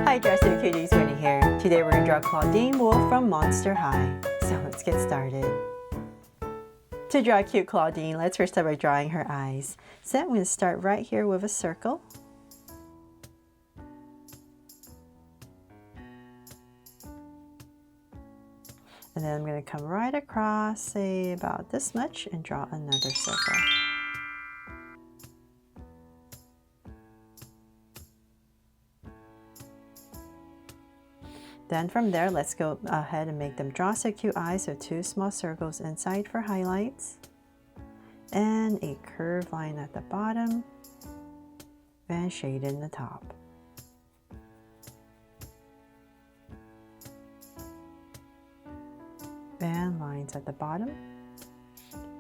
Hi Dressy Cuties, Winnie here. Today we're going to draw Clawdeen Wolf from Monster High. So let's get started. To draw a cute Clawdeen, let's first start by drawing her eyes. So I'm going to start right here with a circle. And then I'm going to come right across, say about this much, and draw another circle. Then from there, let's go ahead and make them draw so cute eyes. So 2 small circles inside for highlights. And a curved line at the bottom. And shade in the top. And lines at the bottom.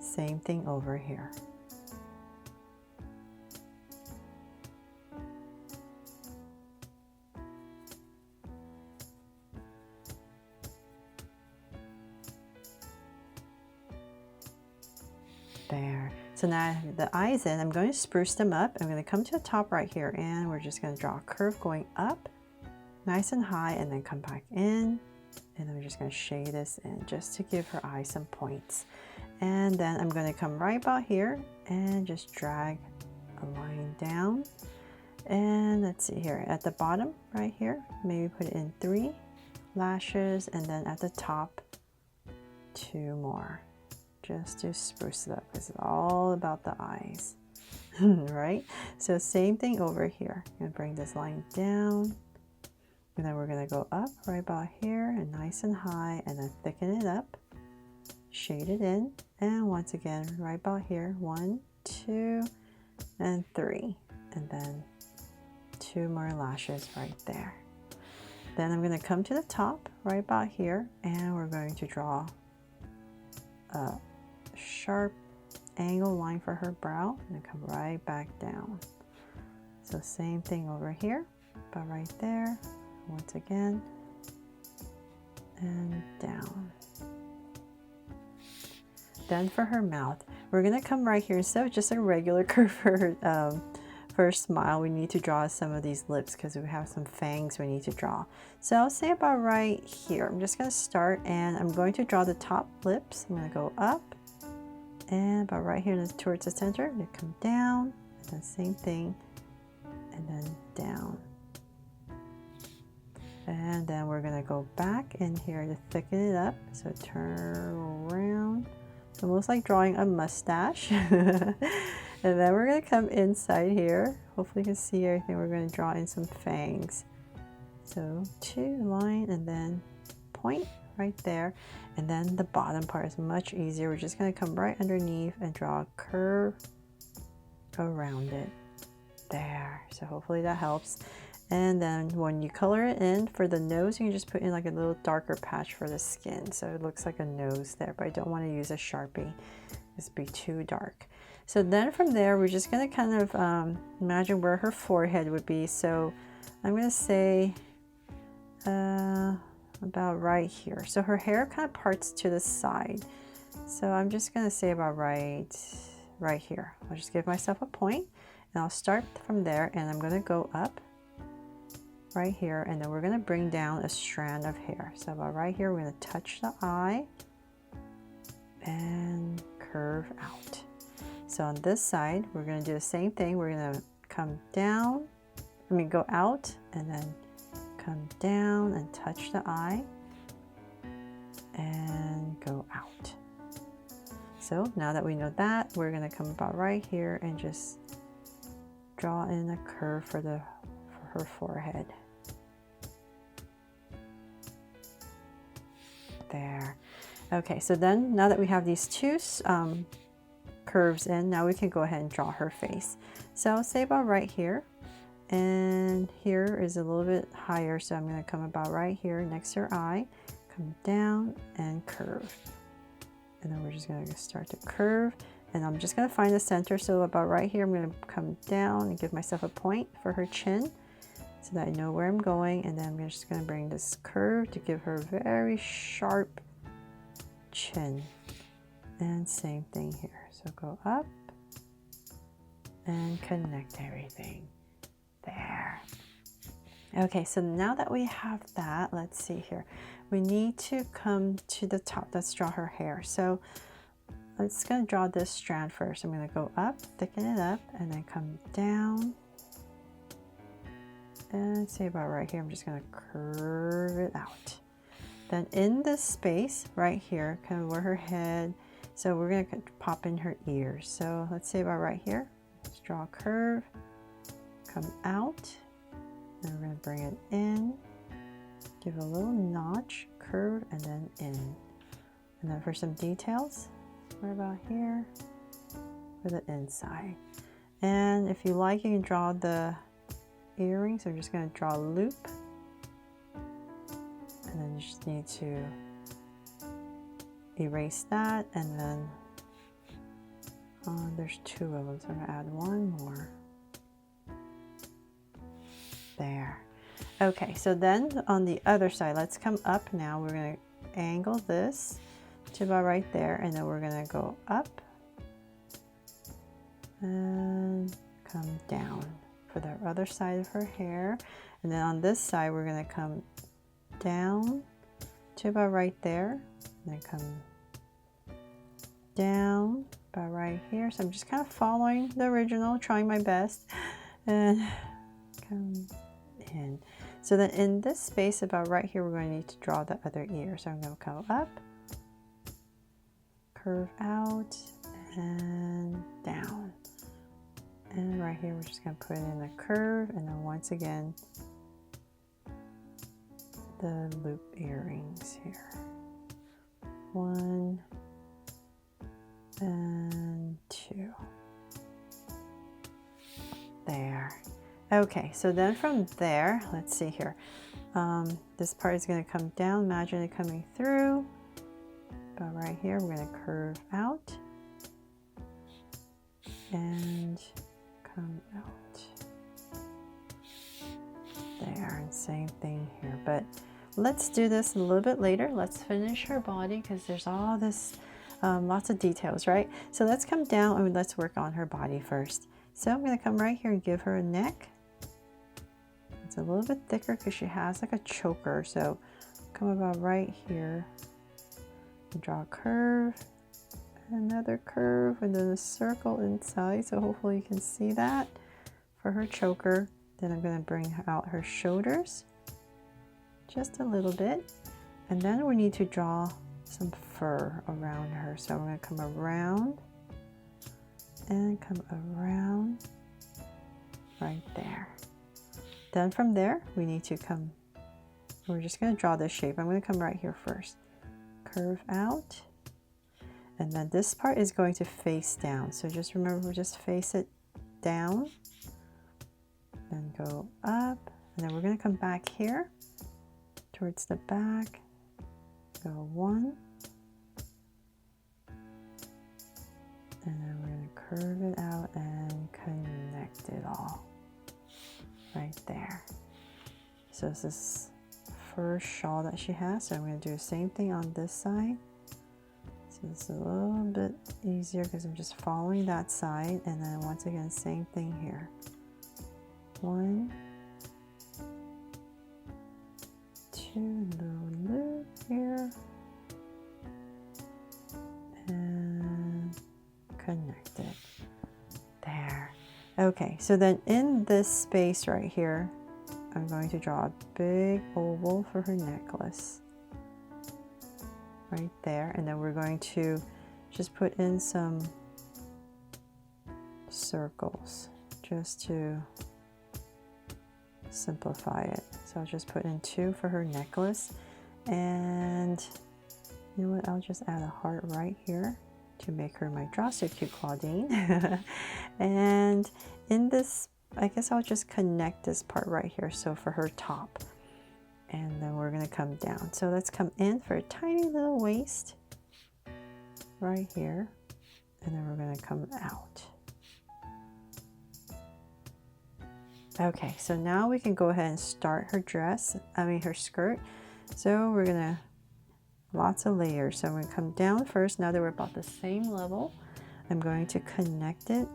Same thing over here. There. So now I have the eyes in, I'm going to spruce them up. I'm going to come to the top right here and we're just going to draw a curve going up nice and high and then come back in, and then we're just going to shade this in just to give her eyes some points. And then I'm going to come right about here and just drag a line down, and let's see here at the bottom right here, maybe put it in 3 lashes, and then at the top 2 more. Just to spruce it up because it's all about the eyes. Right? So same thing over here. I'm going to bring this line down, and then we're going to go up right about here and nice and high, and then thicken it up, shade it in, and once again right about here, 1, 2, and 3, and then 2 more lashes right there. Then I'm going to come to the top right about here, and we're going to draw a sharp angle line for her brow and come right back down. So same thing over here, but right there, once again, and down. Then for her mouth, we're gonna come right here. Instead of just a regular curve for her smile, we need to draw some of these lips because we have some fangs we need to draw. So I'll say about right here. I'm just gonna start and I'm going to draw the top lips. I'm gonna go up and about right here towards the center, they come down, and then same thing, and then down. And then we're gonna go back in here to thicken it up. So turn around, almost like drawing a mustache. And then we're gonna come inside here. Hopefully you can see everything. We're gonna draw in some fangs. So 2 line and then point right there. And then the bottom part is much easier. We're just gonna come right underneath and draw a curve around it. There. So hopefully that helps. And then when you color it in for the nose, you can just put in like a little darker patch for the skin. So it looks like a nose there, but I don't want to use a Sharpie. This would be too dark. So then from there, we're just going to kind of imagine where her forehead would be. So I'm going to say about right here. So her hair kind of parts to the side. So I'm just going to say about right here. I'll just give myself a point and I'll start from there, and I'm going to go up right here, and then we're going to bring down a strand of hair. So about right here, we're going to touch the eye and curve out. So on this side, we're going to do the same thing. We're going to come down, go out, and then come down and touch the eye and go out. So now that we know that, we're going to come about right here and just draw in a curve for her forehead. There. Okay, so then now that we have these 2 curves in, now we can go ahead and draw her face. So I'll say about right here, and here is a little bit higher, so I'm going to come about right here next to her eye, come down and curve. And then we're just going to start to curve, and I'm just going to find the center. So about right here, I'm going to come down and give myself a point for her chin so that I know where I'm going, and then I'm just going to bring this curve to give her a very sharp chin. And same thing here. So go up and connect everything. There. Okay, so now that we have that, let's see here. We need to come to the top. Let's draw her hair. So let's gonna draw this strand first. I'm gonna go up, thicken it up, and then come down. And say about right here, I'm just gonna curve it out. Then in this space right here, kind of where her head, so we're gonna pop in her ears. So let's say about right here, let's draw a curve, come out, and we're gonna bring it in, give a little notch, curve, and then in. And then for some details, right about here for the inside. And if you like, you can draw the earrings. I'm just going to draw a loop, and then you just need to erase that, and then there's two of them, so I'm going to add one more there. Okay, so then on the other side, let's come up now. We're going to angle this to about right there, and then we're going to go up and come down for the other side of her hair. And then on this side, we're going to come down to about right there, and then come down about right here. So I'm just kind of following the original, trying my best, and come in. So then in this space about right here, we're going to need to draw the other ear. So I'm going to come up, curve out, and down. And right here, we're just going to put in a curve, and then once again, the loop earrings here. 1 and 2. There. Okay, so then from there, let's see here. This part is going to come down. Imagine it coming through. About right here, we're going to curve out and come out. There, and same thing here. But let's do this a little bit later. Let's finish her body because there's all this, lots of details, right? So let's come down and let's work on her body first. So I'm going to come right here and give her a neck. It's a little bit thicker because she has like a choker. So come about right here and draw a curve, another curve, and then a circle inside. So hopefully you can see that for her choker. Then I'm going to bring out her shoulders just a little bit. And then we need to draw some fur around her. So we're going to come around and come around right there. Then from there, we need to come, we're just going to draw this shape. I'm going to come right here first. Curve out. And then this part is going to face down. So just remember, just face it down. Then go up. And then we're going to come back here towards the back. Go 1. And then we're going to curve it out and connect it all right there. So this is the first shawl that she has. So I'm going to do the same thing on this side. So it's a little bit easier because I'm just following that side. And then once again, same thing here. 1, 2, little loop here. And connect it. There. Okay, so then in this space right here, I'm going to draw a big oval for her necklace. Right there. And then we're going to just put in some circles just to simplify it. So I'll just put in 2 for her necklace. And you know what? I'll just add a heart right here to make her my Draw So Cute Clawdeen. And in this, I guess I'll just connect this part right here. So for her top. And then we're going to come down. So let's come in for a tiny little waist right here. And then we're going to come out. Okay, so now we can go ahead and start her dress, her skirt. So we're going to, lots of layers. So I'm going to come down first. Now that we're about the same level, I'm going to connect it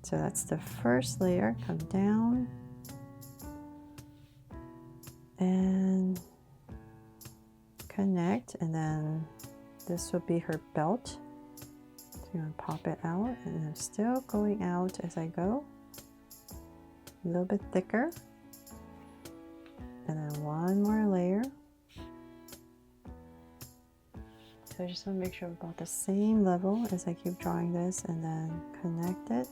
So that's the first layer. Come down and connect, and then this will be her belt. So I'm going to pop it out, and I'm still going out as I go. A little bit thicker. And then one more layer. So I just want to make sure I'm about the same level as I keep drawing this, and then connect it.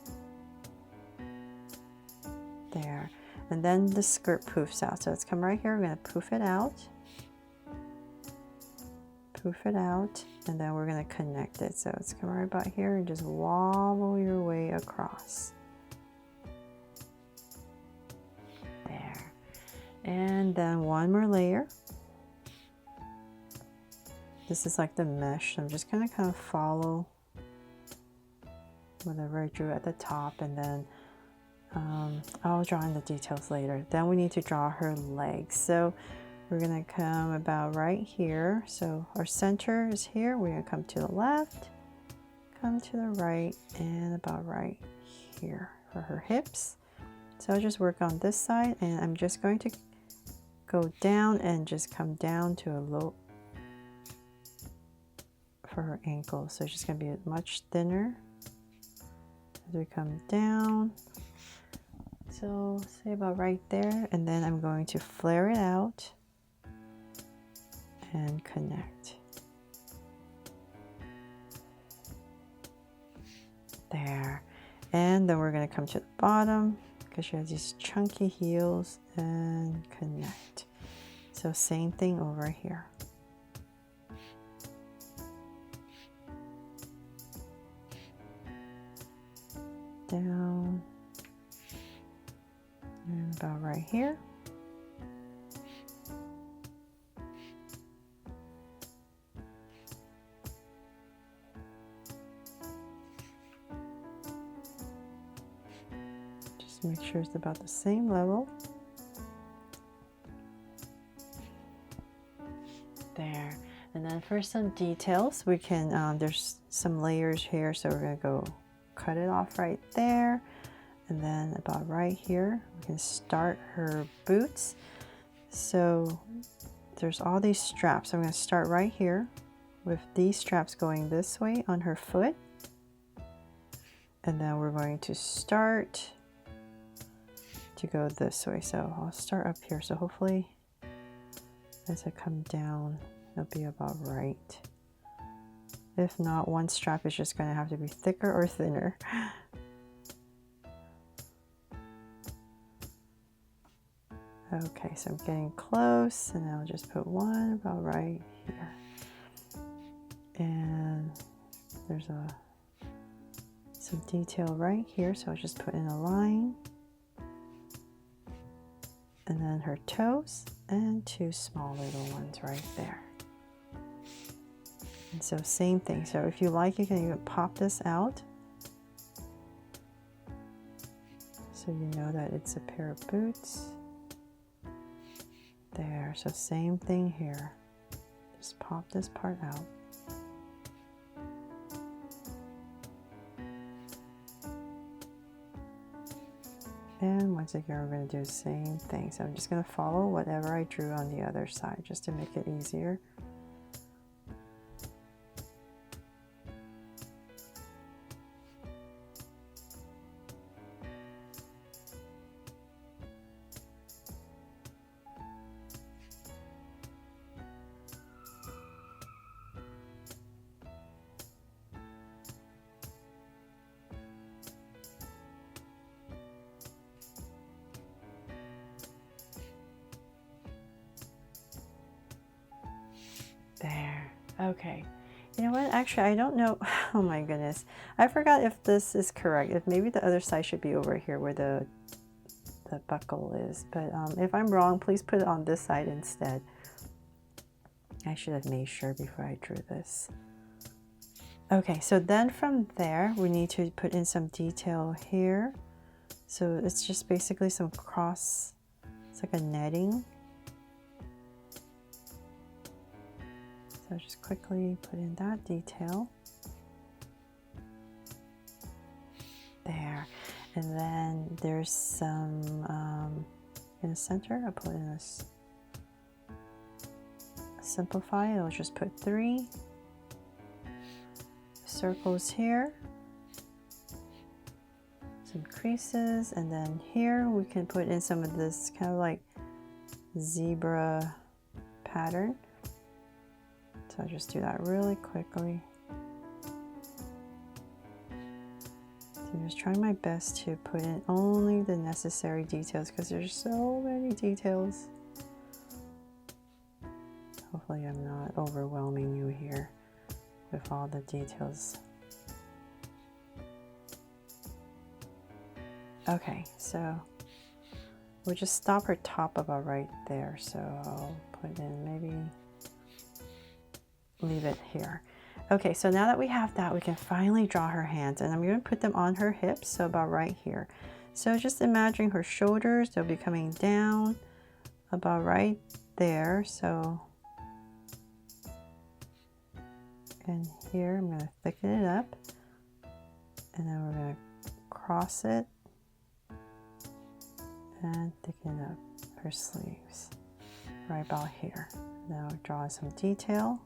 There. And then the skirt poofs out. So let's come right here. We're going to poof it out. Poof it out. And then we're going to connect it. So let's come right about here and just wobble your way across. There. And then one more layer. This is like the mesh. I'm just going to kind of follow whatever I drew at the top, and then I'll draw in the details later. Then we need to draw her legs. So we're going to come about right here. So our center is here. We're going to come to the left, come to the right, and about right here for her hips. So I'll just work on this side, and I'm just going to go down and just come down to a low for her ankle. So it's just going to be much thinner as we come down. So say about right there, and then I'm going to flare it out and connect. There. And then we're going to come to the bottom because she has these chunky heels and connect. So same thing over here. Down. And about right here. Just make sure it's about the same level. There. And then for some details, we can, there's some layers here, so we're going to go cut it off right there. And then about right here, we can start her boots. So there's all these straps. I'm going to start right here with these straps going this way on her foot. And then we're going to start to go this way. So I'll start up here. So hopefully as I come down, it'll be about right. If not, one strap is just going to have to be thicker or thinner. Okay, so I'm getting close, and I'll just put one about right here. And there's some detail right here, so I'll just put in a line. And then her toes, and two small little ones right there. And so same thing. So if you like, you can even pop this out, so you know that it's a pair of boots. There, so same thing here. Just pop this part out. And once again, we're going to do the same thing. So I'm just going to follow whatever I drew on the other side, just to make it easier. There. Okay. You know what? Actually, I don't know. Oh my goodness. I forgot if this is correct. If maybe the other side should be over here where the buckle is. But if I'm wrong, please put it on this side instead. I should have made sure before I drew this. Okay, so then from there, we need to put in some detail here. So it's just basically some cross, it's like a netting. So just quickly put in that detail. There. And then there's some in the center. I'll put in this simplify. I'll just put 3 circles here, some creases, and then here we can put in some of this kind of like zebra pattern. So I'll just do that really quickly. So I'm just trying my best to put in only the necessary details because there's so many details. Hopefully I'm not overwhelming you here with all the details. Okay, so we'll just stop her top about right there. So I'll put in maybe leave it here. Okay, so now that we have that, we can finally draw her hands, and I'm going to put them on her hips, so about right here. So just imagine her shoulders, they'll be coming down about right there. So, and here I'm going to thicken it up, and then we're going to cross it and thicken up her sleeves right about here. Now draw some detail.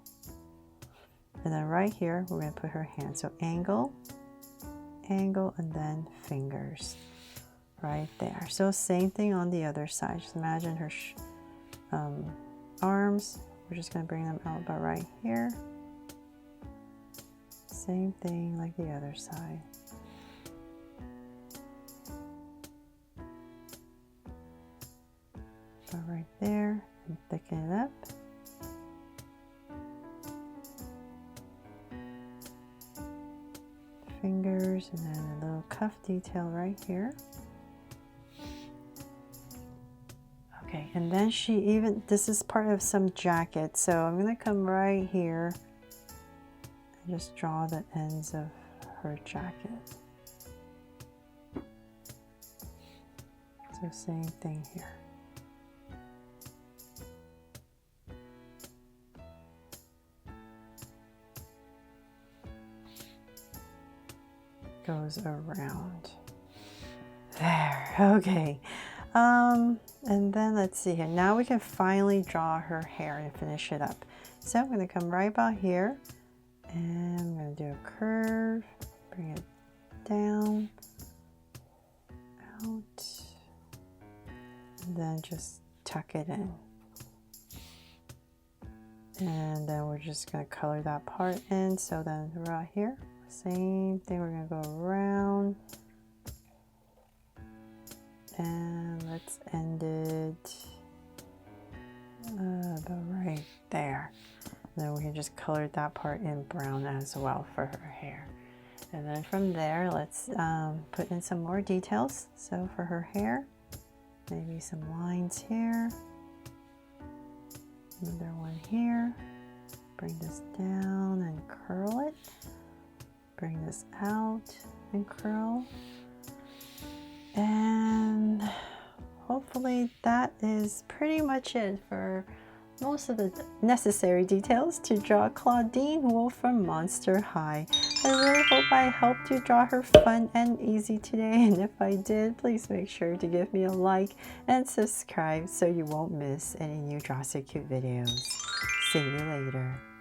And then right here, we're going to put her hand. So angle, angle, and then fingers right there. So same thing on the other side. Just imagine her arms. We're just going to bring them out about right here. Same thing like the other side. About right there, and thicken it up. Fingers, and then a little cuff detail right here. Okay, and then this is part of some jacket, so I'm going to come right here and just draw the ends of her jacket. So same thing here. Goes around there. Okay, and then let's see here. Now we can finally draw her hair and finish it up. So I'm going to come right about here, and I'm going to do a curve, bring it down, out, and then just tuck it in. And then we're just going to color that part in. So then right here, same thing, we're going to go around, and let's end it about right there. And then we can just color that part in brown as well for her hair. And then from there, let's put in some more details. So for her hair, maybe some lines here, another one here. Bring this down and curl it. Bring this out and curl. And hopefully that is pretty much it for most of the necessary details to draw Clawdeen Wolf from Monster High. I really hope I helped you draw her fun and easy today, and if I did, please make sure to give me a like and subscribe so you won't miss any new Draw So Cute videos. See you later.